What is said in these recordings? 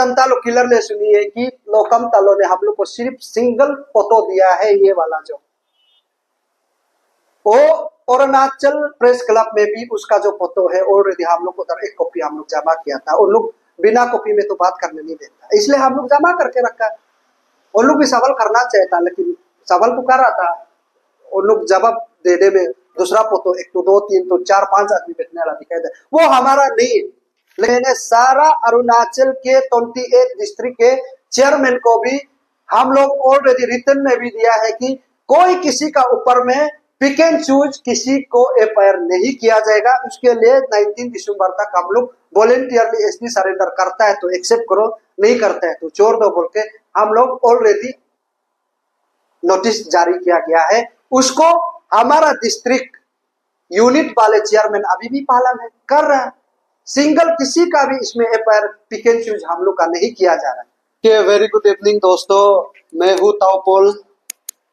जनता लोग क्लियरली सुनिए कि लोकम तालो ने हम लोग को सिर्फ सिंगल फोटो दिया है, ये वाला जो वो अरुणाचल प्रेस क्लब में भी उसका जो फोटो है ऑलरेडी हम लोग उधर एक कॉपी हम लोग जमा किया था। उन लोग बिना कॉपी में तो बात करने नहीं देता, इसलिए हम लोग जमा करके रखा। उन लोग भी सवाल करना चाहिए था, लेकिन सवाल तो कर रहा था, उन लोग जवाब देने में दूसरा फोटो एक तो 2 3 तो 4 5 आदमी बैठने वाला दिखाई दे, वो हमारा नहीं। लेकिन सारा अरुणाचल के 28 डिस्ट्रिक्ट के चेयरमैन को भी हम लोग ऑलरेडी रिटर्न में भी दिया है कि कोई किसी का ऊपर में पिक एंड चूज किसी को एफआईआर नहीं किया जाएगा। उसके लिए 19 दिसंबर तक हम लोग वॉलेंटियरली एसपी सरेंडर करता है तो एक्सेप्ट करो, नहीं करता है तो छोड़ दो बोल के हम लोग ऑलरेडी नोटिस जारी किया गया है। उसको हमारा डिस्ट्रिक्ट यूनिट वाले चेयरमैन अभी भी पालन है कर रहा है। सिंगल किसी का भी इसमें एफआईआर पिक एंड चूज हम लोग का नहीं किया जा रहा है। वेरी गुड इवनिंग दोस्तों, मैं हूँ ताओपोल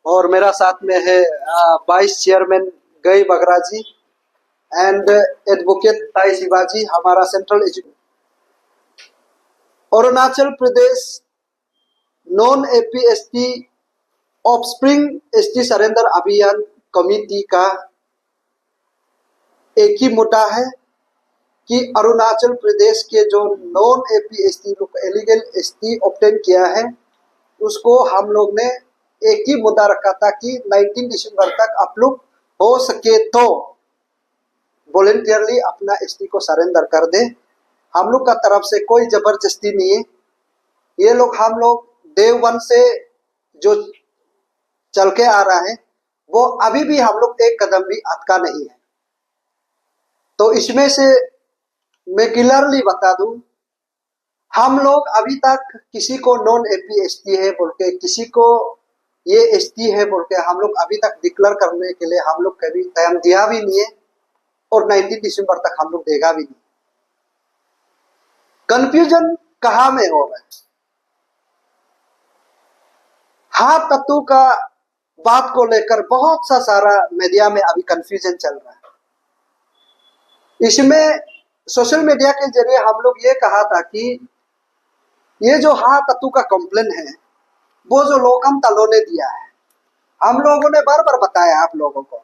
और मेरा साथ में है वाइस चेयरमैन गई बगरा जी एंड एडवोकेट ताई शिवाजी, हमारा central Arunachal Pradesh non APST offspring ST surrender अभियान कमेटी का एक ही मुद्दा है कि अरुणाचल प्रदेश के जो नॉन एपीएसटी लोग एलिगल एसटी ऑब्टेन किया है उसको हम लोग ने एक ही मुद्दा रखा था कि 19 दिसंबर तक आप लोग हो सके तो वॉलेंटियरली अपना एसटी को सरेंडर कर दे। हम लोग का तरफ से कोई जबरदस्ती नहीं है। ये लोग हम लोग डे 1 से जो चल के आ रहा है वो अभी भी हम लोग एक कदम भी अटका नहीं है। तो इसमें से मैं क्लियरली बता दूं, हम लोग अभी तक किसी को नॉन एपी एसटी है बोल के, किसी को ये एसटी है बोल के हम लोग अभी तक डिक्लेयर करने के लिए हम लोग कभी टाइम दिया भी नहीं है और 19 दिसंबर तक हम लोग देगा भी नहीं। कंफ्यूजन कहाँ में हो रहा है? हाँ तत्व का बात को लेकर बहुत सा सारा मीडिया में अभी कंफ्यूजन चल रहा है। इसमें सोशल मीडिया के जरिए हम लोग ये कहा था कि ये जो हाँ तत्व का कंप्लेन है वो जो लोकम तालो ने दिया है, हम लोगों ने बार बार बताया आप लोगों को,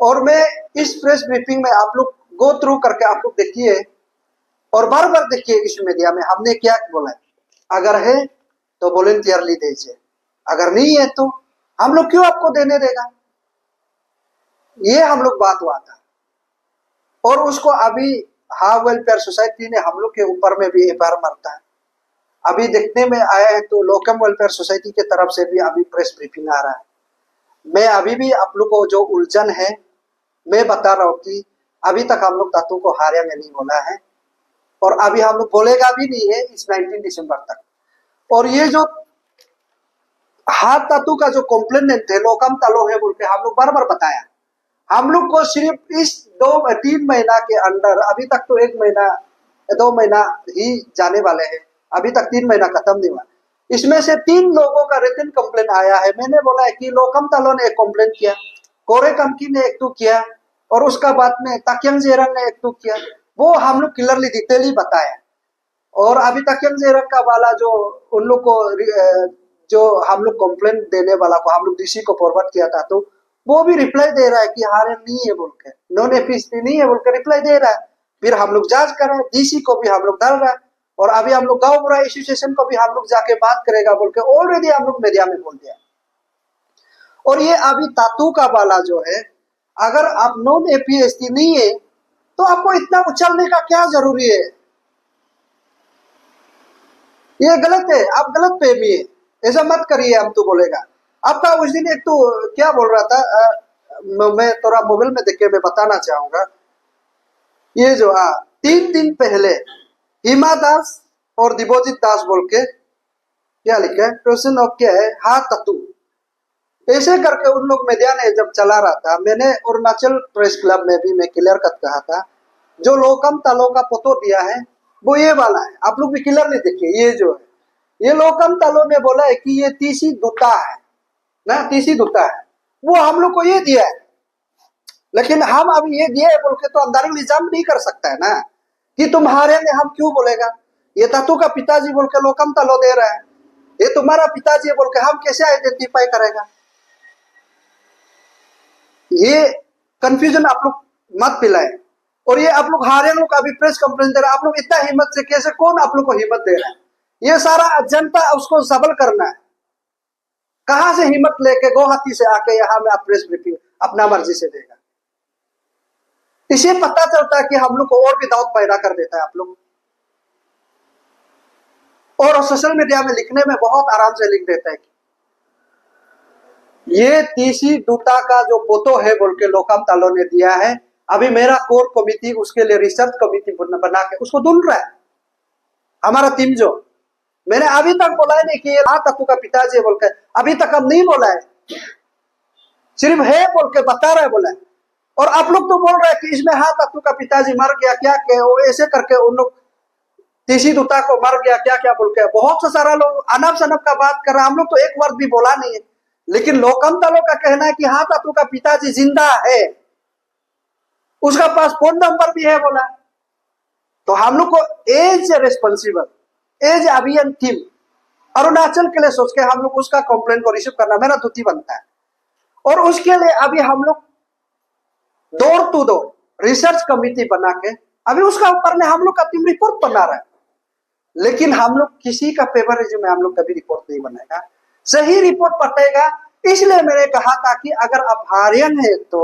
और मैं इस प्रेस ब्रीफिंग में आप लोग गो थ्रू करके आप लोग देखिए और बार बार देखिए इस मीडिया में हमने क्या बोला है। अगर है तो वॉलेंटियरली दीजिए, अगर नहीं है तो हम लोग क्यों आपको देने देगा, ये हम लोग बात हुआ था। और उसको अभी हाँ वेलफेयर सोसाइटी ने हम लोग के ऊपर में भी एफआईआर मरता है। अभी देखने में आया है तो लोकम वेलफेयर सोसाइटी के तरफ से भी अभी प्रेस ब्रीफिंग आ रहा है। मैं अभी भी आप लोग को जो उलझन है मैं बता रहा हूँ कि अभी तक हम लोग तत्व को हारे में नहीं बोला है और अभी हम लोग बोलेगा भी नहीं है इस 19 दिसंबर तक। और ये जो हाथ तत्व का जो कंप्लेनेंट है लोकम तालो है बोल के हम लोग बार बार बताया। हम लोग को सिर्फ इस 2-3 महीना के अंदर, अभी तक तो 1 महीना 2 महीना ही जाने वाले हैं, अभी तक 3 महीना खत्म नहीं हुआ। इसमें से 3 लोगों का रिटन कंप्लेन आया है। मैंने बोला है कि लोकम तालो ने एक कंप्लेन किया, कोरे कमकी ने एक तो किया और उसका बाद में ताक्यंग जेरंग ने एक तो किया। वो हम लोग क्लियरली डिटेली बताया। और अभी ताक्यंग जेरंग का वाला जो उन लोग को जो हम लोग कंप्लेन देने वाला को हम लोग डीसी को फॉरवर्ड किया था तो वो भी रिप्लाई दे रहा है कि हारे नहीं है बोल के, नॉन एपीएसटी नहीं है बोल के रिप्लाई दे रहा है। फिर हम लोग जांच कर रहे हैं, डीसी को भी हम लोग डाल रहा है और अभी हम लोग गांव बुरा एसोसिएशन को भी हम लोग जाके बात करेगा बोल के ऑलरेडी हम लोग मीडिया में बोल दिया। और ये अभी तातू का वाला जो है, अगर आप नॉन एपीएसटी नहीं है तो आपको इतना उछलने का क्या जरूरी है? ये गलत है, आप गलत फहमी है, ऐसा मत करिए। हम तो बोलेगा आपका उस दिन एक तो क्या बोल रहा था, मैं थोड़ा मोबाइल में देख के मैं बताना चाहूंगा। ये जो 3 दिन पहले हिमा दास और दिबोजित दास बोल के क्या लिखा है, क्वेश्चन ऑफ क्या है, हाँ तत्व ऐसे करके उन लोग मीडिया ने जब चला रहा था, मैंने अरुणाचल प्रेस क्लब में भी मैं क्लियर कट कहा था जो लोकम तालो का फोटो दिया है वो ये वाला है। आप लोग भी क्लियरली देखिए, ये जो है ये लोकम तालो ने बोला है कि ये तीसी दुता है ना, तीसी दुता है, वो हम लोग को ये दिया है। लेकिन हम अब ये दिए बोल के तो अंदर इल्जाम नहीं कर सकता है ना कि तुम्हारे में हम क्यों बोलेगा। ये तत्व का पिताजी बोल के लोकम तलो दे रहा है, ये तुम्हारा पिताजी है बोल के हम कैसे आइडेंटिफाई करेगा? ये कंफ्यूजन आप लोग मत पिलाए। और ये आप लोग हारे लोग अभी प्रेस कॉन्फ्रेंस दे रहे हैं, आप लोग इतना हिम्मत से कैसे, कौन आप लोग को हिम्मत दे रहा है? ये सारा जनता उसको सबल करना है। कहां से हिम्मत लेके गुवाहाटी से आके यहाँ में आप प्रेस ब्रीफिंग अपना मर्जी से देगा? इसे पता चलता है कि हम लोग को और भी दाऊद पैदा कर देता है आप लोग। और सोशल मीडिया में लिखने में बहुत आराम से लिख देता है कि ये तीसी दूता का जो फोटो है बोल के लोकम तालो ने दिया है, अभी मेरा कोर कमिटी उसके लिए रिसर्च कमिटी बना के उसको ढूंढ रहा है। हमारा टीम जो, मैंने अभी तक बोला है नहीं कि ये तत्व का पिताजी है बोल के, अभी तक हम नहीं बोला है, सिर्फ है बोल के बता रहा है बोला है। और आप लोग तो बोल रहे हैं कि इसमें तत्व का पिताजी मर गया क्या क्या, वो ऐसे करके उन लोग तीसी दूता को मर गया क्या क्या बोल के बहुत सा सारा लोग अनब शनब का बात कर रहे हैं। हम लोग तो एक वर्ड भी बोला नहीं है, लेकिन लोकम तालो का कहना है कि तत्व का पिताजी जिंदा है, उसका पास फोन नंबर भी है बोला। तो हम लोग को एज रेस्पॉन्सिबल, एज अभियान टीम अरुणाचल के लिए सोच के हम लोग उसका कंप्लेंट को रिसीव करना मेरा ड्यूटी बनता है। और उसके लिए अभी हम लोग door to door research committee बना के अभी उसका ऊपर में हम लोग का टीम रिपोर्ट बना रहा है। लेकिन हम लोग किसी का फेवरिज्म में हम लोग कभी रिपोर्ट नहीं बनाएगा, सही रिपोर्ट पटेगा। इसलिए मैंने कहा था कि अगर आप हारियन है तो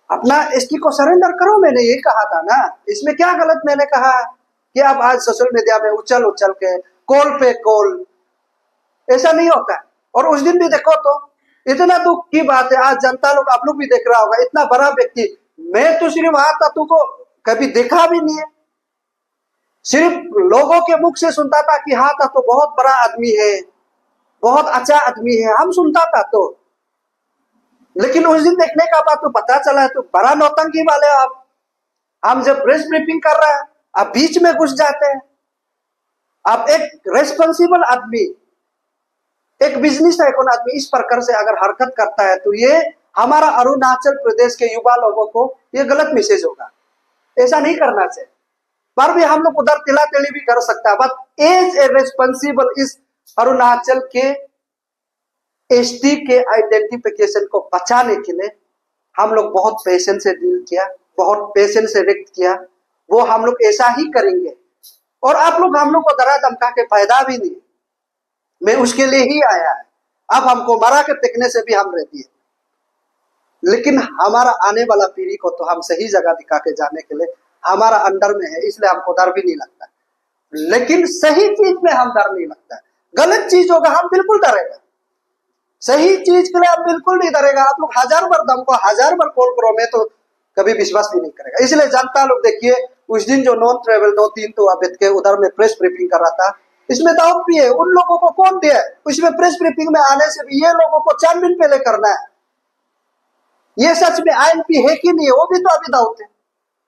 अपना एसटी को सरेंडर करो, मैंने ये कहा था ना। इसमें क्या गलत मैंने कहा कि आप आज सोशल मीडिया में उछल उछल के कॉल पे कॉल, ऐसा नहीं होता है। और उस दिन भी देखो तो इतना दुख की बात है, आज जनता लोग आप लोग भी देख रहा होगा, इतना बड़ा व्यक्ति, मैं तो सिर्फ तत्व को कभी देखा भी नहीं है, सिर्फ लोगों के मुख से सुनता था कि तत्व बहुत बड़ा आदमी है, बहुत अच्छा आदमी है, हम सुनता था। तो लेकिन उस दिन देखने का बाद तो पता चला है तो बड़ा नौटंकी वाले आप। हम जब प्रेस ब्रीफिंग कर रहे हैं आप बीच में घुस जाते हैं। आप एक रेस्पॉन्सिबल आदमी, एक बिजनेस टाइकून आदमी इस प्रकार से अगर हरकत करता है तो ये हमारा अरुणाचल प्रदेश के युवा लोगों को ये गलत मैसेज होगा, ऐसा नहीं करना चाहिए। पर भी हम लोग उधर तिला तिली भी कर सकता है, बट एज ए रेस्पॉन्सिबल इस अरुणाचल के एसटी के आइडेंटिफिकेशन को बचाने के लिए हम लोग बहुत पेशेंस से डील किया, बहुत पेशेंस से रिएक्ट किया। वो हम लोग ऐसा ही करेंगे। और आप लोग हम लोग को डरा धमका के फायदा भी नहीं, मैं उसके लिए ही आया है। अब हमको मरा के फेंकने से भी हम रहती है, लेकिन हमारा आने वाला पीढ़ी को तो हम सही जगह दिखा के जाने के लिए हमारा अंडर में है, इसलिए हमको डर भी नहीं लगता। लेकिन सही चीज में हम डर नहीं लगता, गलत चीज होगा हम बिल्कुल डरेगा, सही चीज के लिए आप बिल्कुल नहीं डरेगा। आप लोग 1000 बार दम को 1000 बार कॉल करो, मैं तो कभी विश्वास भी नहीं करेगा। इसलिए जनता लोग देखिए, उस दिन जो नॉन ट्रेवल 2-3 तो अबेद के उधर में प्रेस ब्रीफिंग कर रहा था, इसमें दाऊद भी है। उन लोगों को कौन दिया? इसमें प्रेस ब्रीफिंग में आने से भी ये लोगों को 4 दिन पहले करना है। ये सच में आईएनपी है कि नहीं है, वो भी तो अभी दाऊद है।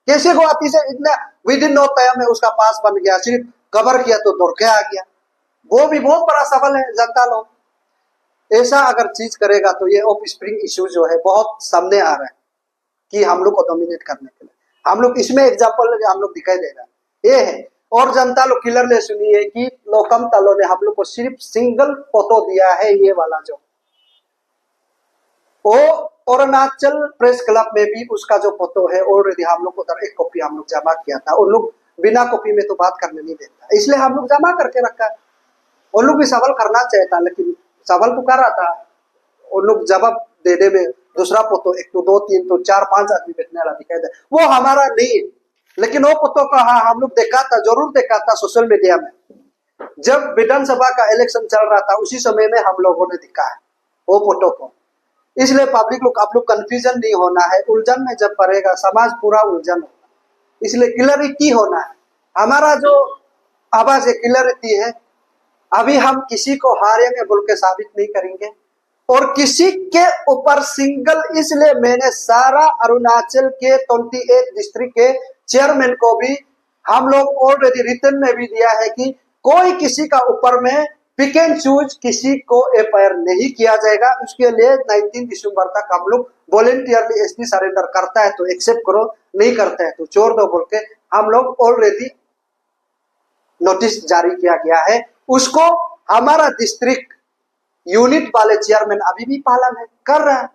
कैसे गुवाहाटी से इतना विद इन नो टाइम में उसका पास बन गया, सिर्फ कवर किया तो दौड़ के आ गया। वो भी बहुत बड़ा सवाल है। जनता लोग ऐसा अगर चीज करेगा तो ये ऑफ स्प्रिंग इश्यू जो है बहुत सामने आ रहा है कि हम लोग को डोमिनेट करने के लिए हम लोग इसमें एग्जाम्पल हम लोग दिखाई दे रहा है ये है। और जनता लोग क्लियरली सुनिए कि लोकम तालो ने हम लोग को सिर्फ सिंगल फोटो दिया है, ये वाला जो वो अरुणाचल प्रेस क्लब में भी उसका जो फोटो है ऑलरेडी हम लोग उधर एक कॉपी हम लोग जमा किया था। उन लोग बिना कॉपी में तो बात करने नहीं देता, इसलिए हम लोग जमा करके रखा है। उन लोग भी सवाल करना चाहिए था, लेकिन सवाल तो कर रहा था, उन लोग जवाब देने में दूसरा फोटो 1 तो 2 3 तो 4 5 आदमी बैठने वाला दिखाई दे, वो हमारा नहीं है। लेकिन वो फोटो का हम लोग देखा था, जरूर देखा था सोशल मीडिया में, जब विधानसभा का इलेक्शन चल रहा था उसी समय में हम लोगों ने दिखा है वो फोटो को। इसलिए पब्लिक लोग आप लोग कंफ्यूजन नहीं होना है, उलझन में जब पड़ेगा समाज पूरा उलझन होगा, इसलिए क्लियरिटी होना है। हमारा जो आवाज है क्लियरिटी है। अभी हम किसी को हारेंगे बोल के साबित नहीं करेंगे और किसी के ऊपर सिंगल, इसलिए मैंने सारा अरुणाचल के 28 डिस्ट्रिक्ट के चेयरमैन को भी हम लोग ऑलरेडी रिटर्न में भी दिया है कि कोई किसी का ऊपर में पिक एंड चूज किसी को एफआईआर नहीं किया जाएगा। उसके लिए 19 दिसंबर तक हम लोग वॉलेंटियरली एसपी सरेंडर करता है तो एक्सेप्ट करो, नहीं करता है तो छोड़ दो बोल के हम लोग ऑलरेडी नोटिस जारी किया गया है, उसको हमारा डिस्ट्रिक्ट यूनिट वाले चेयरमैन अभी भी पालन है कर रहा है।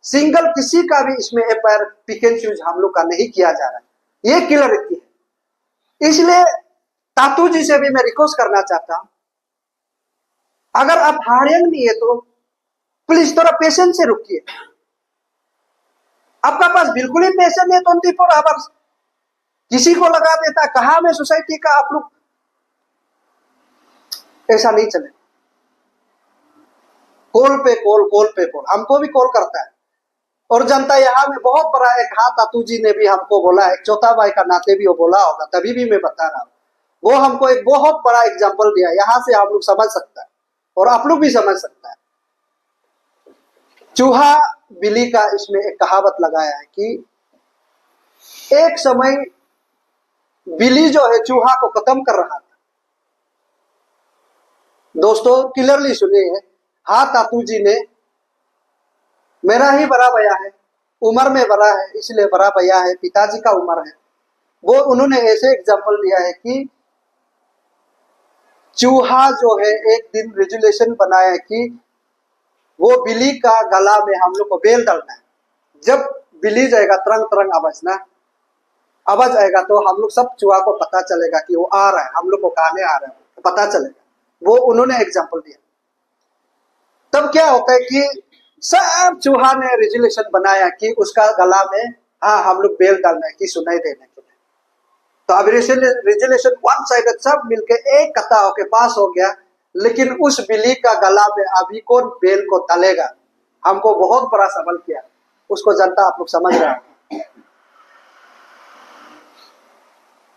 सिंगल किसी का भी इसमें एफआईआर पिक एंड चूज हम लोग का नहीं किया जा रहा है, ये क्लियरिटी है। इसलिए तातू जी से भी मैं रिक्वेस्ट करना चाहता हूं, अगर आप हारियंग नहीं है तो प्लीज थोड़ा पेशेंस से रुकिए। आपका पास बिल्कुल ही पेशेंस नहीं, 24 आवर्स किसी को लगा देता, कहा मैं सोसाइटी का आप लोग, ऐसा नहीं चले। कॉल पे कॉल हमको भी कॉल करता है, और जनता यहाँ में बहुत बड़ा एक हाथ तातू जी ने भी हमको बोला, एक चौथा भाई का नाते भी वो बोला होगा, तभी भी मैं बता रहा हूँ। वो हमको एक बहुत बड़ा एग्जाम्पल दिया, यहाँ से हम लोग समझ सकता है और आप लोग भी समझ सकता है। चूहा बिल्ली का इसमें एक कहावत लगाया है कि एक समय बिल्ली जो है चूहा को खत्म कर रहा था। दोस्तों क्लियरली सुनिए, हाँ तातू जी ने, मेरा ही बड़ा भैया है, उम्र में बड़ा है इसलिए बड़ा भैया है, पिताजी का उम्र है, वो उन्होंने ऐसे एग्जाम्पल दिया है कि चूहा जो है एक दिन रेजुलेशन बनाया कि वो बिल्ली का गला में हम लोग को बेल डालना है। जब बिल्ली जाएगा तरंग तरंग आवाज आएगा तो हम लोग सब चूहा को पता चलेगा कि वो आ रहा है, हम लोग को खाने आ रहा है, तो पता चलेगा। वो उन्होंने एग्जाम्पल दिया। तब क्या होता है कि सब चूहा ने रेजुलेशन बनाया कि उसका गला में हाँ हम लोग बेल डालना है कि सुनाई देने के लिए। तो अब रेजुलेशन वन साइडेड सब मिलके एक कथा होके पास हो गया, लेकिन उस बिल्ली का गला में अभी कौन बेल को डालेगा, हमको बहुत बड़ा सवाल किया। उसको जनता आप लोग समझ रहे हैं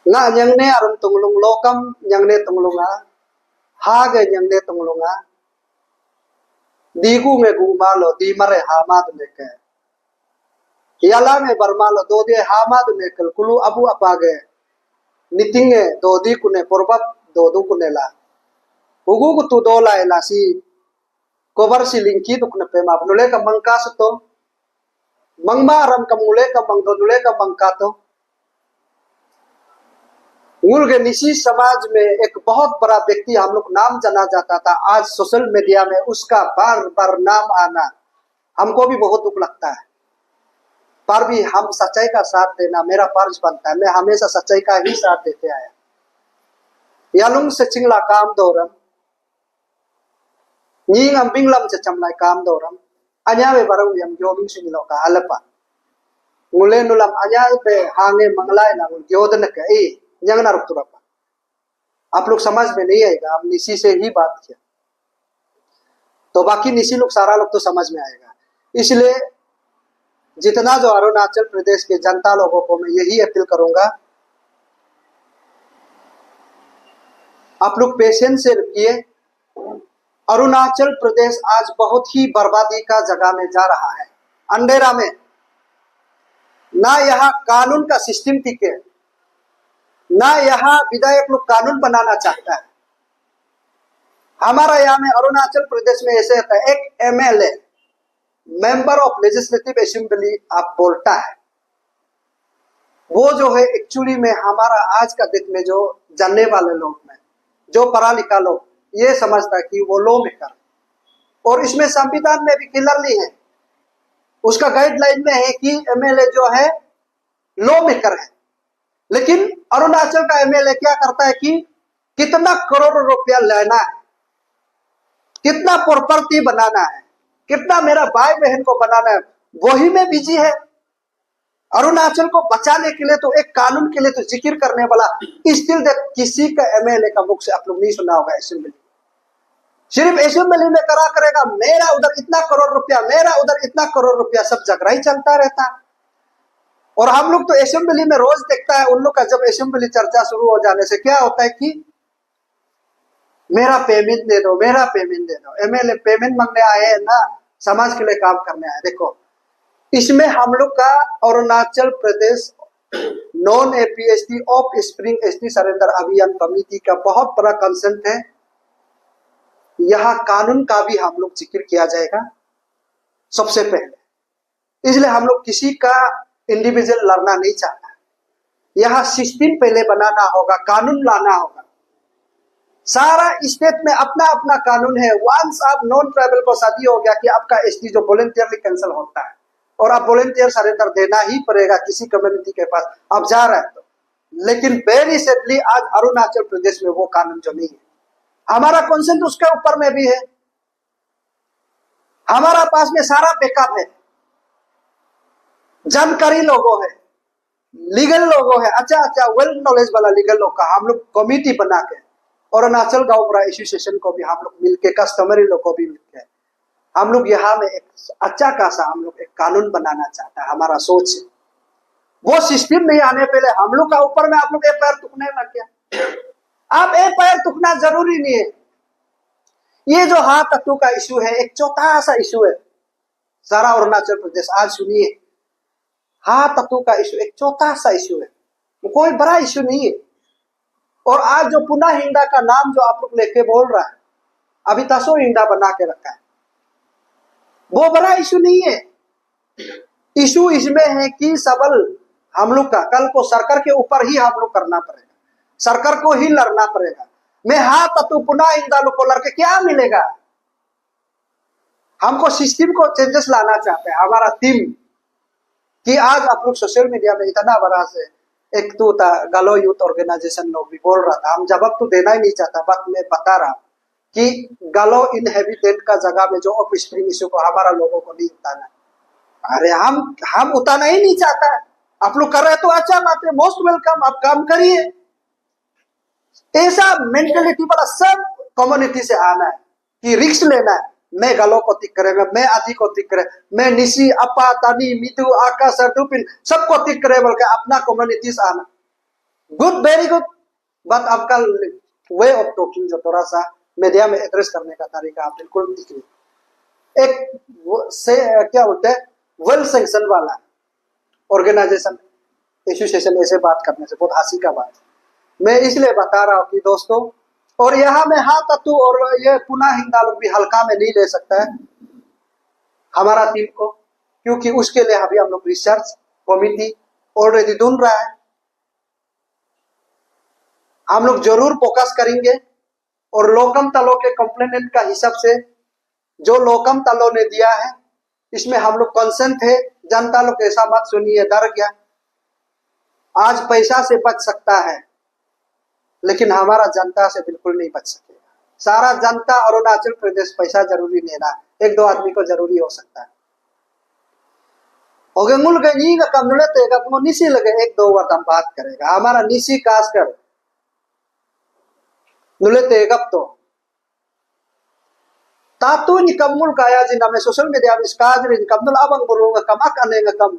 ना। यंगने अरुम तुंगलुंग लोकम यंगने तुंगलुंगा हागे यंगने तुंगलुंगा दीगू में गुमालो दीमरे हामाद लेके याला में बरमालो दो दे हामाद लेकर कुलू अबू अपागे नितिंगे दो दी कुने पुरबत दो दू कुने ला उगु को तू दो लाए लासी कोबर सिलिंकी दुकने पे मापनुले का मंका तो मंगमा रम कमुले का मंगदुले का मंका तो के निशी समाज में एक बहुत बड़ा व्यक्ति हम लोग नाम जाना जाता था, आज सोशल मीडिया में उसका बार बार नाम आना हमको भी बहुत दुख लगता है। पर भी हम सच्चाई का साथ देना मेरा फर्ज बनता है। मैं हमेशा सच्चाई का ही साथ देते आया। यालुंग से चिंगला काम दोरम नींग बिंगलम से चमलाई काम दोरम अन्या वे बरऊ यम योबिंग सिंगलो का अलपा मुले नुलम अन्या पे हांगे मंगलाय ना योदन के ए जंगना रुकतुरपा। आप लोग समझ में नहीं आएगा, हम निशी से ही बात किया तो बाकी निशी लोग सारा लोग तो समझ में आएगा। इसलिए जितना जो अरुणाचल प्रदेश के जनता लोगों को मैं यही अपील करूंगा, आप लोग पेशेंस से रुकिए। अरुणाचल प्रदेश आज बहुत ही बर्बादी का जगह में जा रहा है, अंधेरा में। ना यहाँ कानून का सिस्टम टिके, ना यहाँ विधायक लोग कानून बनाना चाहता है। हमारा यहाँ में अरुणाचल प्रदेश में ऐसे होता है, एक MLA member of legislative assembly आप बोलता है, वो जो है एक्चुअली में हमारा आज का डेट में जो जानने वाले लोग में जो पढ़ा लिखा लोग ये समझता है कि वो लॉ मेकर, और इसमें संविधान में भी क्लियरली है, उसका गाइडलाइन में है कि एमएलए जो है लॉ मेकर है। लेकिन अरुणाचल का एमएलए क्या करता है कि कितना करोड़ रुपया लेना है, कितना प्रॉपर्टी बनाना है, कितना मेरा भाई बहन को बनाना है, वही में बिजी है। अरुणाचल को बचाने के लिए तो एक कानून के लिए तो जिक्र करने वाला स्टिल किसी का एमएलए का मुख से आप लोग नहीं सुना होगा। असेंबली सिर्फ असेंबली में करा करेगा, मेरा उधर इतना करोड़ रुपया, मेरा उधर इतना करोड़ रुपया, सब जगह ही चलता रहता है। और हम लोग तो असेंबली में रोज देखता है उन लोग का, जब असेंबली चर्चा शुरू हो जाने से क्या होता है कि मेरा पेमेंट दे दो, मेरा पेमेंट दे दो। एमएलए पेमेंट मांगने आए हैं ना, समाज के लिए काम करने आए। देखो इसमें हम लोग का Arunachal Pradesh non APST of spring ST surrender अभियान कमेटी का बहुत बड़ा कंसेंट है। यहाँ कानून का भी हम लोग जिक्र किया जाएगा सबसे पहले। इसलिए हम लोग किसी का इंडिविजुअल लड़ना नहीं चाहता, यहाँ सिस्टम पहले बनाना होगा, कानून लाना होगा। सारा स्टेट में अपना अपना कानून है। वंस आप नॉन ट्राइबल को शादी हो गया कि आपका एसटी जो वॉलंटियरली कैंसिल होता है और आप वॉलंटियर सरेंडर देना ही पड़ेगा किसी कम्युनिटी के पास आप जा रहे हैं तो। लेकिन वेरी सैडली आज अरुणाचल प्रदेश में वो कानून जो नहीं है। हमारा कॉन्सेंट उसके ऊपर में भी है, हमारा पास में सारा बैकअप है, जानकारी लोगों है, लीगल लोगों है, अच्छा वेल नॉलेज वाला लीगल लोग का हम लोग कमिटी बना के अरुणाचल गांव एसोसिएशन को भी हम लोग मिलके, कस्टमरी लोग को भी मिलके हम लोग यहाँ में एक अच्छा खासा हम लोग एक कानून बनाना चाहता है। हमारा सोच है वो सिस्टम नहीं आने पहले हम लोग का ऊपर में आप लोग एक पैर तुकने लग गया। आप एक पैर तुकना जरूरी नहीं है। ये जो हाथ तत्व का इशू है एक छोटा सा इशू है सारा अरुणाचल प्रदेश। आज सुनिए, हाथ तत्व का इशू एक छोटा सा इशू है, कोई बड़ा इशू नहीं है। और आज जो पुनः हिंदा का नाम जो आप लोग लेके बोल रहा है, अभी तसो हिंदा बना के रखा है, वो बड़ा इशू नहीं है। इशू इसमें है कि सबल हम लोग का कल को सरकार के ऊपर ही हम लोग करना पड़ेगा, सरकार को ही लड़ना पड़ेगा। मैं हाँ तत्व पुनः हिंदा लोग को लड़के क्या मिलेगा? हमको सिस्टम को चेंजेस लाना चाहते हैं। हमारा टीम कि आज आप लोग सोशल मीडिया में इतना बड़ा से एक तो था गालो यूथ ऑर्गेनाइजेशन लोग भी बोल रहा था, हम जवाब तो देना ही नहीं चाहता, बट मैं बता रहा कि गालो इनहेबिटेंट का जगह में जो ऑफ स्प्रिंग इशू को हमारा लोगों को नहीं उतारना। अरे हम उतारना ही नहीं चाहता है। आप लोग कर रहे तो अच्छा बात है, मोस्ट वेलकम, आप काम करिए। ऐसा मेंटेलिटी वाला सब कम्युनिटी से आना है कि रिस्क लेना है। मैं गालो को तिक करेगा, मैं आदि को तिक करे, मैं निशी अपा तानी मितु आका सरदुपिन सबको तिक करे बोल के अपना कम्युनिटी से आना गुड, वेरी गुड। बट आपका वे ऑफ टॉकिंग जो थोड़ा सा मीडिया में एड्रेस करने का तरीका आप बिल्कुल ठीक नहीं। एक से क्या बोलते हैं वेल सैंक्शन वाला ऑर्गेनाइजेशन एसोसिएशन ऐसे बात करने से बहुत हंसी का बात है। मैं इसलिए बता रहा हूँ कि दोस्तों, और यहाँ में हाँ तत्व और ये पुनः हिंदा लोग भी हल्का में नहीं ले सकता है हमारा टीम को, क्योंकि उसके लिए अभी हम लोग रिसर्च कमिटी ऑलरेडी ढूंढ रहा है। हम लोग जरूर फोकस करेंगे और लोकम तलो के कंप्लेनेंट का हिसाब से जो लोकम तलो ने दिया है इसमें हम लोग कंसेंट है। जनता लोग ऐसा मत सुनिए डर गया, आज पैसा से बच सकता है लेकिन हमारा जनता से बिल्कुल नहीं बच सकेगा। सारा जनता अरुणाचल प्रदेश पैसा जरूरी लेना, एक दो आदमी को जरूरी हो सकता है। ओके मुल गई का कमरे तेगा तो निसी लगे एक दो वर्ड हम बात करेगा। हमारा निसी खास कर नुले तेगप तो तातु नि कमुल काया जिना में सोशल मीडिया में स्काज रे कमुल अबंग बोलूंगा कम अकनेगा कम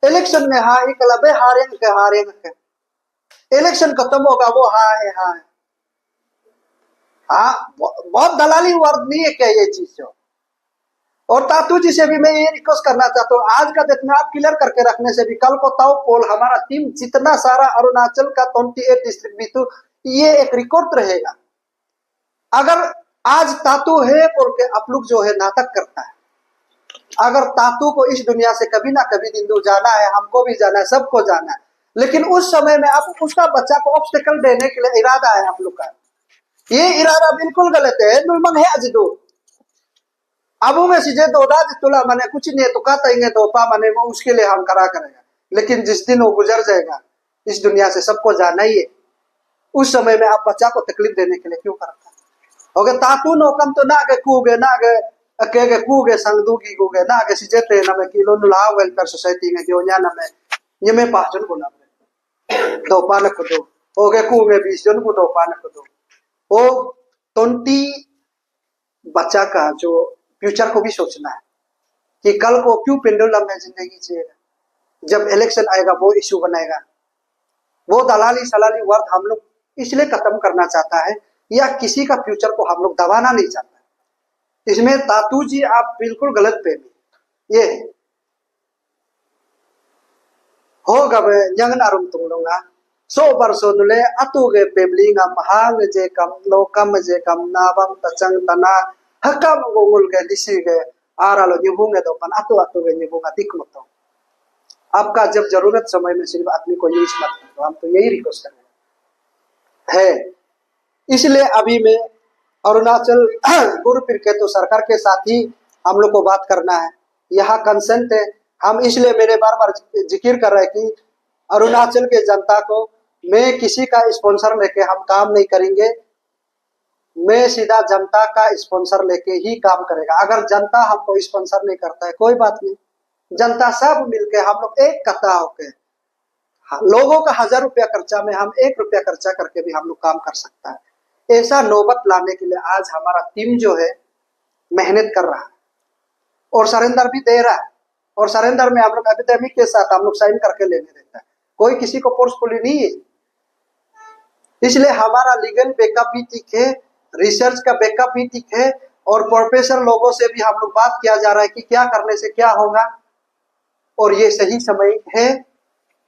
इलेक्शन में हाँ एक लबे हारेंगे के इलेक्शन खत्म होगा वो हाँ है हाँ बहुत दलाली वर्ड नहीं है क्या ये चीज जो। और तातू जी से भी मैं ये रिक्वेस्ट करना चाहता हूँ, आज का डेट में आप क्लियर करके रखने से भी कल को ताऊ पोल हमारा टीम जितना सारा अरुणाचल का 28 डिस्ट्रिक्ट भी तो ये एक रिकॉर्ड रहेगा। अगर आज तातू है बोल के आप लोग जो है नाटक करता है, अगर तातू को इस दुनिया से कभी ना कभी दिन दो जाना है, हमको भी जाना है, सबको जाना है, लेकिन उस समय में आप उसका बच्चा को ऑब्स्टेकल देने के लिए इरादा है आप लोग का, ये इरादा बिल्कुल गलत है। नुलमंग है आज दो अबू में सीधे दो तुला मने कुछ नहीं है तो कहते तो पा मने वो उसके लिए हम करा करेगा, लेकिन जिस दिन वो गुजर जाएगा इस दुनिया से सबको जाना ही है, उस समय में आप बच्चा को तकलीफ देने के लिए क्यों करता है? ओके तातू नो कम तो ना के कूगे ना के कूगे संगदूगी कूगे ना के सीजेते ना में किलो नुला वेलफेयर सोसाइटी में क्यों ना में ये मैं पाचन को ना दो पान को दो ओके कूगे 20 जन को दो पान को दो। वो 20 बच्चा का जो फ्यूचर को भी सोचना है कि कल को क्यों पेंडुलम में जिंदगी जिएगा, जब इलेक्शन आएगा वो इश्यू बनाएगा। वो दलाली सलाली वर्ड हम लोग इसलिए खत्म करना चाहता है या किसी का फ्यूचर को हम लोग दबाना नहीं चाहता। इसमें तातू जी आप बिल्कुल गलत पे ये होगा यंग नारुम तुम लोगा सो बरसो नुले अतुगे पेबलिंगा महांग जे कम लोकम जे कम नाबम तचंग तना हकम गोमुल के दिसी के आरालो निबुंगे तो पन अतु के निबुंगा दिख मत। आपका जब जरूरत समय में सिर्फ आदमी को यूज मत करो, हम तो यही रिक्वेस्ट कर रहे हैं। इसलिए अभी मैं अरुणाचल गुरु पीर के तो सरकार के साथ ही हम लोग को बात करना है, यहाँ कंसेंट है। हम इसलिए मेरे बार बार जिक्र कर रहे हैं कि अरुणाचल के जनता को मैं किसी का स्पॉन्सर लेके हम काम नहीं करेंगे, मैं सीधा जनता का स्पॉन्सर लेके ही काम करेगा। अगर जनता हमको स्पॉन्सर नहीं करता है कोई बात नहीं, जनता सब मिलके हम लोग एक कथा होके लोगों का 1000 रुपया खर्चा में हम 1 रुपया खर्चा करके भी हम लोग काम कर सकता है। ऐसा नौबत लाने के लिए आज हमारा टीम जो है मेहनत कर रहा है और सरेंडर भी दे रहा है। और सरेंडर में हम लोग एपिडेमिक के साथ हम लोग साइन करके लेने देता है, कोई किसी को फोर्सफुली नहीं है। इसलिए हमारा लीगल बैकअप भी ठीक है, रिसर्च का बैकअप भी ठीक है, और प्रोफेसर लोगों से भी हम लोग बात किया जा रहा है कि क्या करने से क्या होगा, और ये सही समय है,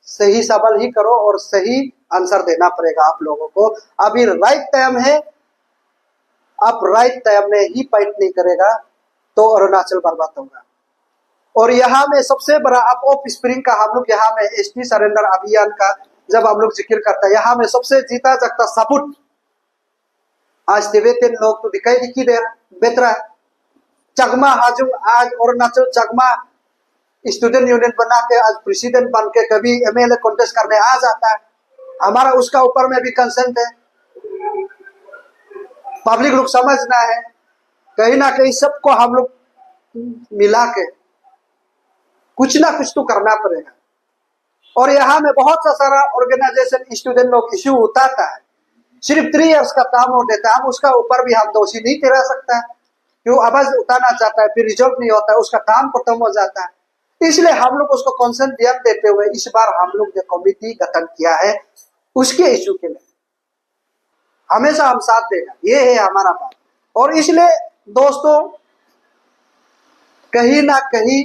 सही सवाल ही करो और सही आंसर देना पड़ेगा आप लोगों को। अभी राइट टाइम है, आप राइट टाइम में ही फाइट नहीं करेगा तो अरुणाचल बर्बाद होगा। और यहाँ में सबसे बड़ा आप ऑफ स्प्रिंग का हम लोग यहाँ में एसटी सरेंडर अभियान का जब हम लोग जिक्र करता है, यहाँ में सबसे जीता जागता सबूत आज तिब्बतियन लोग तो दिखाई दिखी दे बेतरा चकमा हाजुम आज अरुणाचल चकमा स्टूडेंट यूनियन बना के आज प्रेसिडेंट बन के कभी एमएलए कॉन्टेस्ट करने आ जाता है। हमारा उसका ऊपर में भी कंसेंट है, पब्लिक लोग समझना है, कहीं ना कहीं सबको हम लोग मिला के कुछ ना कुछ तो करना पड़ेगा। और यहाँ में बहुत सा सारा ऑर्गेनाइजेशन स्टूडेंट लोग इश्यू उठाता है, सिर्फ 3 इयर्स का काम हो देता है, हम उसका ऊपर भी हम दोषी नहीं ठहरा सकता है, क्यों आवाज उठाना चाहता है फिर रिजल्ट नहीं होता है, उसका काम खत्म हो जाता है। इसलिए हम लोग उसको कॉन्सेंट ध्यान देते हुए इस बार हम लोग जो कमिटी गठन किया है उसके इश्यू के लिए हमेशा हम साथ देगा, ये है हमारा बात। और इसलिए दोस्तों कहीं ना कहीं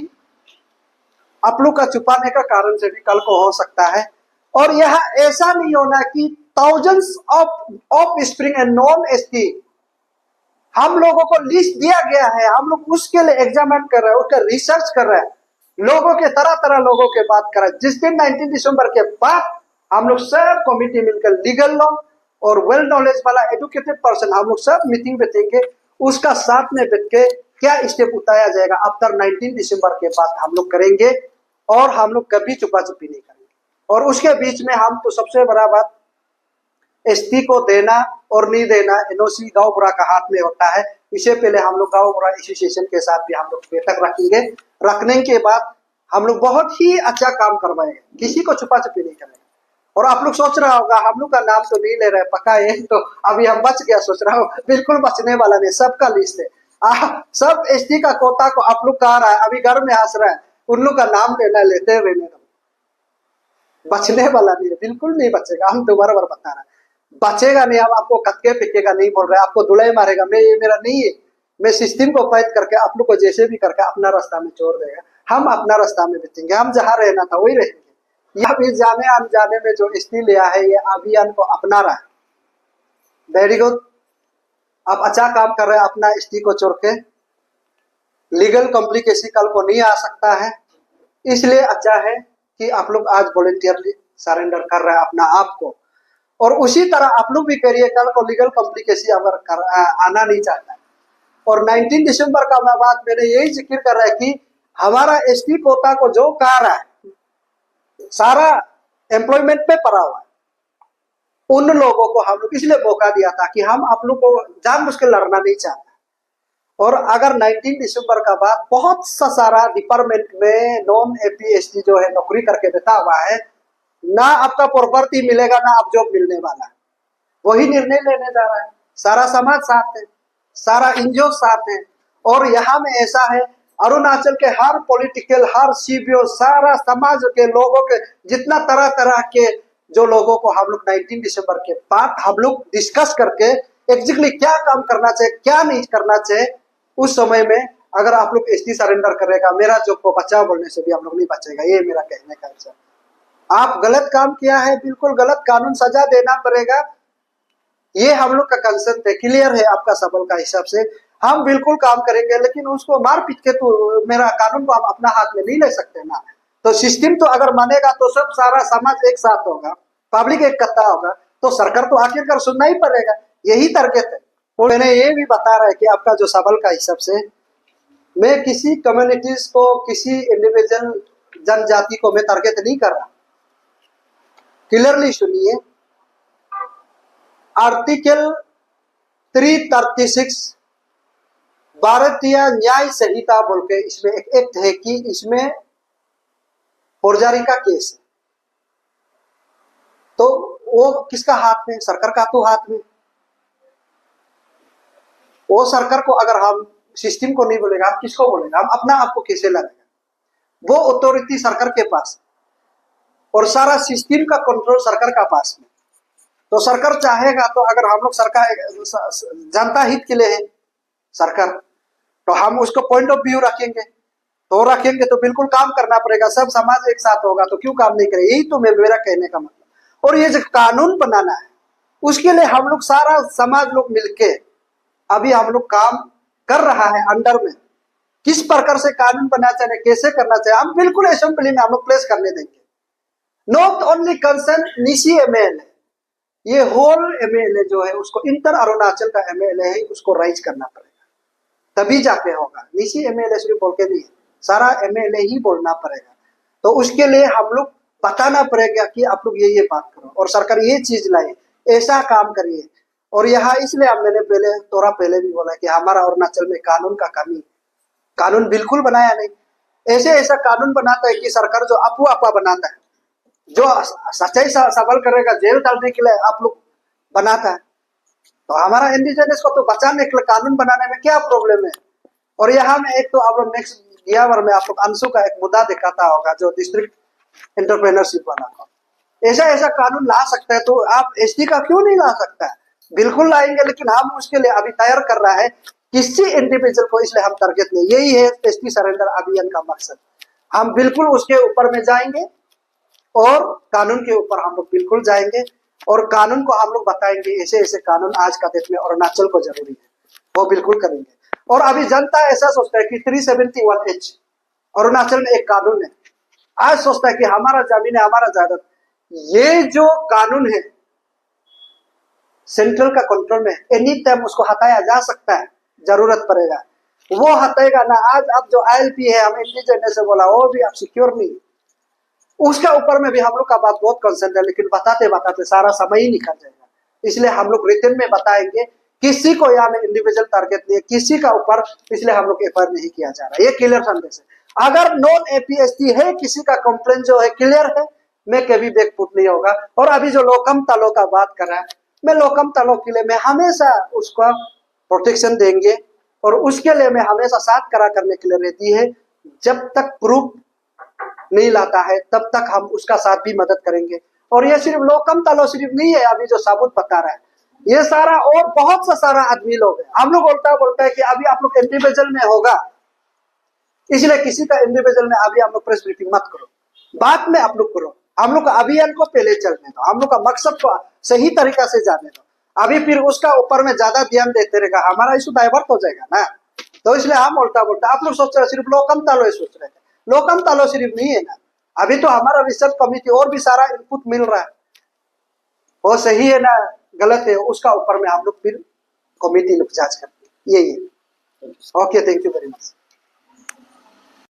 आप लोग का छुपाने का कारण से भी कल को हो सकता है। और यह ऐसा नहीं होना कि thousands of spring and non ST हम लोगों को लिस्ट दिया गया है, हम लोग उसके लिए एग्जामिन कर रहे हैं, उसका रिसर्च कर रहे हैं, लोगों के तरह तरह लोगों के बात कर रहे हैं। जिस दिन 19 दिसंबर के बाद हम लोग सब कमिटी मिलकर लीगल लोग और वेल नॉलेज वाला एडुकेटेड पर्सन हम लोग सब मीटिंग बैठेंगे, उसका साथ में बैठ के क्या स्टेप उठाया जाएगा आफ्टर 19 दिसंबर के बाद हम लोग करेंगे। और हम लोग कभी छुपा छुपी नहीं करेंगे। और उसके बीच में हम तो सबसे बड़ा बात एसटी को देना और नहीं देना एनओसी गांव बुरा का हाथ में होता है। इससे पहले हम लोग गांव बुरा एसोसिएशन के साथ भी हम लोग बैठक रखेंगे, रखने के बाद हम लोग बहुत ही अच्छा काम करवाएंगे, किसी को छुपा छुपी नहीं करेंगे। और आप लोग सोच रहा होगा हम लोग का नाम तो नहीं ले रहे पक्का है, तो अभी हम बच गया, सोच रहा हूँ बिल्कुल बचने वाला नहीं, सबका लिस्ट है। सब एसटी का कोटा को आप लोग कह रहा है, अभी घर में हंस रहा है, उन लोग का नाम लेना लेते रहने दो, बचने वाला नहीं है, बिल्कुल नहीं बचेगा। हम दोबारा बार बता रहे हैं बचेगा नहीं, हम आपको कटके पिकेगा नहीं बोल रहे, आपको धुलाई मारेगा, मैं ये मेरा नहीं है, मैं सिस्टम को फाइट करके आप लोग को जैसे भी करके अपना रास्ता में छोड़ देगा, हम अपना रास्ता में बचेंगे, हम जहाँ रहना था वही रहेंगे। यह भी जाने अनजाने में जो स्थिति लिया है ये अभियान को अपना रहा है, वेरी गुड, आप अच्छा काम कर रहे हैं, अपना स्थिति को छोड़ के लीगल कॉम्प्लिकेशन कल को नहीं आ सकता है। इसलिए अच्छा है कि आप लोग आज वॉलंटियरली सरेंडर कर रहे हैं अपना आप को, और उसी तरह आप लोग भी करिए, कल को लीगल कॉम्प्लिकेशन अगर आना नहीं चाहता है। और 19 दिसंबर का मैं बात मैंने यही जिक्र कर रहा है कि हमारा एसटी कोटा को जो कह रहा है सारा एम्प्लॉयमेंट पे पड़ा हुआ है, उन लोगों को हम लोग इसलिए मौका दिया था कि हम आप लोग को जानबूझ के लड़ना नहीं चाहता। और अगर 19 दिसंबर का बाद बहुत सा सारा डिपार्टमेंट में नॉन एपीएसटी जो है नौकरी करके बैठा हुआ है, ना आपका प्रॉपर्टी मिलेगा ना आप जॉब मिलने वाला है, वही निर्णय लेने जा रहा है, सारा समाज साथ है, सारा एनजीओ साथ है। और यहाँ में ऐसा है अरुणाचल के हर पॉलिटिकल हर सीबीओ सारा समाज के लोगों के जितना तरह तरह के जो लोगों को हम लोग 19 दिसंबर के बाद हम लोग डिस्कस करके एग्जैक्टली क्या काम करना चाहिए क्या नहीं करना चाहिए, उस समय में अगर आप लोग एसटी सरेंडर करेगा मेरा जॉब को बचाओ बोलने से भी हम लोग नहीं बचेगा, ये मेरा कहने का है। आप गलत काम किया है, बिल्कुल गलत, कानून सजा देना पड़ेगा, ये हम लोग का कंसेप्ट है, क्लियर है आपका सबल का हिसाब से, हम बिल्कुल काम करेंगे। लेकिन उसको मार पीट के तो मेरा कानून को हम अपना हाथ में नहीं ले सकते ना, तो सिस्टम तो अगर मानेगा तो सब सारा समाज एक साथ होगा, पब्लिक एक कत्ता होगा, तो सरकार तो आखिरकार सुनना ही पड़ेगा। यही टारगेट है। और मैंने ये भी बता रहा है कि आपका जो सवाल का हिसाब से मैं किसी कम्युनिटीज को, किसी इंडिविजुअल जनजाति को मैं टारगेट नहीं कर रहा। क्लियरली सुनिए, आर्टिकल 336 भारतीय न्याय संहिता बोल के इसमें एक एक्ट है कि इसमें फोर्जरी का केस है। तो वो किसका हाथ में? सरकार का तो हाथ में। वो सरकार को अगर हम सिस्टम को नहीं बोलेगा, हम किसको बोलेगा? हम अपना आप को कैसे लगाएगा? वो अथॉरिटी सरकार के पास और सारा सिस्टम का कंट्रोल सरकार का पास में। तो सरकार चाहेगा तो अगर हम लोग सरकार जनता हित के लिए है सरकार, तो हम उसको पॉइंट ऑफ व्यू रखेंगे, तो रखेंगे तो बिल्कुल काम करना पड़ेगा। सब समाज एक साथ होगा तो क्यों काम नहीं करे? यही तो मेरा कहने का मतलब। और ये जो कानून बनाना है उसके लिए हम लोग सारा समाज लोग मिलके अभी हम लोग काम कर रहा है अंडर में। किस प्रकार से कानून बनाना चाहिए, कैसे करना चाहिए, हम बिल्कुल असेंबली में हम लोग प्लेस करने देंगे। Not only concern Nishi MLA, ये होल एमएलए जो है उसको इंटर अरुणाचल का एमएलए है, उसको राइज करना पड़ेगा तभी जाके होगा। निशी एमएलए सिर्फ बोल के नहीं, सारा एमएलए ही बोलना पड़ेगा। तो उसके लिए हम लोग बताना पड़ेगा कि आप लोग ये बात करो और सरकार ये चीज लाए, ऐसा काम करिए। और यहाँ इसलिए मैंने पहले भी बोला कि हमारा अरुणाचल में कानून का कमी, कानून बिल्कुल बनाया नहीं। ऐसा कानून बनाता है कि सरकार जो अफवाह बनाता है, जो सच्चाई सवाल करेगा जेल डालने के लिए आप लोग बनाता है। तो हमारा इंडिजिनस को तो बचाने के लिए कानून बनाने में क्या प्रॉब्लम है? और यहाँ में एक तो आप लोग नेक्स्ट ईयर में आप लोग अंशु का एक मुद्दा दिखाता होगा जो डिस्ट्रिक्ट एंटरप्रेन्योरशिप वाला, ऐसा कानून ला सकता है तो आप एसटी का क्यों नहीं ला सकता है? बिल्कुल लाएंगे, लेकिन हम उसके लिए अभी तैयार कर रहा है किसी इंडिविजुअल को, इसलिए हम टारगेट नहीं। यही है एसटी सरेंडर अभियान का मकसद। हम बिल्कुल उसके ऊपर में जाएंगे और कानून के ऊपर हम लोग बिल्कुल जाएंगे और कानून को हम लोग बताएंगे ऐसे कानून आज का देश में अरुणाचल को जरूरी है, वो बिल्कुल करेंगे। और अभी जनता ऐसा सोचता है कि 371H अरुणाचल में एक कानून है, आज सोचता है कि हमारा जमीन है, हमारा जायदाद। ये जो कानून है सेंट्रल का कंट्रोल में, एनी टाइम उसको हटाया जा सकता है, जरूरत पड़ेगा वो हटाएगा ना। आज अब जो ILP है, हम इंडिजिनस से बोला, वो भी अब सिक्योर नहीं, उसके ऊपर में भी हम लोग का बात बहुत कंसर्न है, लेकिन बताते बताते सारा समय ही निकल जाएगा। इसलिए हम लोग रिटर्न में बताएंगे, किसी को यहाँ में इंडिविजुअल टारगेट नहीं है किसी का ऊपर, इसलिए हम लोग एफआईआर नहीं किया जा रहा है। ये क्लियर संदेश है। अगर नॉन APST है, किसी का कंप्लेंट जो है क्लियर है, मैं कभी बैकफुट नहीं होगा। और अभी जो लोकम तालों का बात कर रहा है, मैं लोकम तालों के लिए मैं हमेशा उसका प्रोटेक्शन देंगे और उसके लिए मैं हमेशा साथ करा करने के लिए रहती है। जब तक प्रूफ नहीं लाता है तब तक हम उसका साथ भी मदद करेंगे। और ये सिर्फ लोकम तालो सिर्फ नहीं है, अभी जो साबुत बता रहा है, ये सारा और बहुत सा सारा आदमी लोग है। हम लोग बोलता है कि अभी आप लोग इंडिविजुअल में होगा, इसलिए किसी का इंडिविजुअल में अभी आप लोग प्रेस ब्रीफिंग मत करो, बाद में आप लोग करो। हम लोग का अभियान को पहले चलने दो, हम लोग का मकसद को सही तरीका से जाने दो। अभी फिर उसका ऊपर में ज्यादा ध्यान देते रहेगा, हमारा इशू डाइवर्ट हो जाएगा ना। तो इसलिए हम बोलता आप लोग सोच रहे सिर्फ लोकम तालो सोच रहे थे, लोकम तालो सिर्फ नहीं है ना। अभी तो हमारा रिसर्च कमिटी और भी सारा इनपुट मिल रहा है, वो सही है ना गलत है, उसका ऊपर में हम लोग फिर कमिटी लोग जांच करते हैं। यही है। Okay, thank you very much.